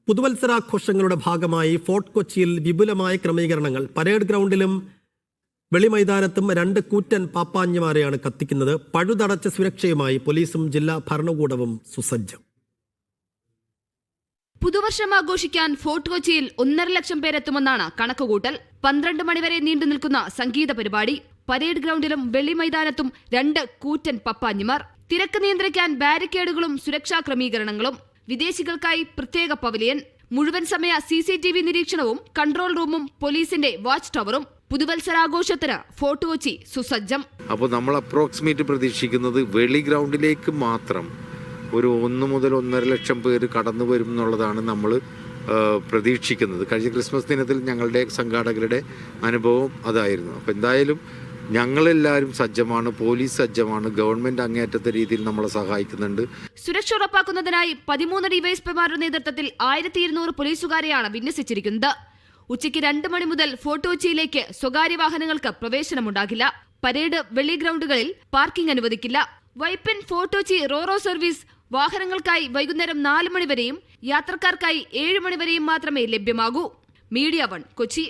പുതുവത്സരാഘോഷങ്ങളുടെ ഭാഗമായി ഫോർട്ട് കൊച്ചിയിൽ വിപുലമായ ക്രമീകരണങ്ങൾ. പരേഡ് ഗ്രൗണ്ടിലും വെളിമൈതാനത്തും 2 കൂറ്റൻ പാപ്പാഞ്ഞിമാരെയാണ് കത്തിക്കുന്നത്. പഴുതടച്ച സുരക്ഷയുമായി പോലീസും ജില്ലാ ഭരണകൂടവും സുസജ്ജം. പുതുവർഷം ആഘോഷിക്കാൻ ഫോർട്ട് കൊച്ചിയിൽ 1.5 ലക്ഷം പേരെത്തുമെന്നാണ് കണക്കുകൂട്ടൽ. 12 മണിവരെ നീണ്ടു നിൽക്കുന്ന സംഗീത പരിപാടി. പരേഡ് ഗ്രൗണ്ടിലും വെള്ളിമൈതാനത്തും 2 കൂറ്റൻ പപ്പാഞ്ഞിമാർ. തിരക്ക് നിയന്ത്രിക്കാൻ ബാരിക്കേഡുകളും സുരക്ഷാ ക്രമീകരണങ്ങളും. വിദേശികൾക്കായി പ്രത്യേക പവലിയൻ. മുഴുവൻ സമയ CCTV നിരീക്ഷണവും കൺട്രോൾ റൂമും പോലീസിന്റെ വാച്ച് ടവറും. പുതുവത്സരാഘോഷത്തിന് ഫോർട്ട് കൊച്ചി സുസജ്ജം. അപ്പോൾ നമ്മൾ അപ്രോക്സിമേറ്റ് പ്രതീക്ഷിക്കുന്നത് വെളി ഗ്രൗണ്ടിലേക്ക് മാത്രം ഒരു 1 മുതൽ 1.5 ലക്ഷം പേര് കടന്നു വരും എന്നുള്ളതാണ് നമ്മൾ പ്രതീക്ഷിക്കുന്നത്. കഴിഞ്ഞ ക്രിസ്മസ് ദിനത്തിൽ ഞങ്ങളുടെ സംഘാടകരുടെ അനുഭവം അതായിരുന്നു. അപ്പോൾ എന്തായാലും ഞങ്ങളെല്ലാവരും സജ്ജമാണ്, പോലീസ് സജ്ജമാണ്, ഗവൺമെന്റ് അങ്ങേയറ്റത്തെ രീതിയിൽ നമ്മളെ സഹായിക്കുന്നുണ്ട്. സുരക്ഷ ഉറപ്പാക്കുന്നതിനായി 13 ഡിവൈഎസ്പിമാരുടെ നേതൃത്വത്തിൽ 1200 പോലീസുകാരെയാണ് വിന്യസിച്ചിരിക്കുന്നത്. ഉച്ചയ്ക്ക് 2 മണി മുതൽ ഫോർട്ട് കൊച്ചിയിലേക്ക് സ്വകാര്യ വാഹനങ്ങൾക്ക് പ്രവേശനമുണ്ടാകില്ല. പരേഡ് വെള്ളി ഗ്രൗണ്ടുകളിൽ പാർക്കിംഗ് അനുവദിക്കില്ല. വൈപ്പിൻ ഫോർട്ട് കൊച്ചി റോറോ സർവീസ് വാഹനങ്ങൾക്കായി വൈകുന്നേരം 4 മണി വരെയും യാത്രക്കാർക്കായി 7 മണി വരെയും മാത്രമേ ലഭ്യമാകൂ. മീഡിയ 1 കൊച്ചി.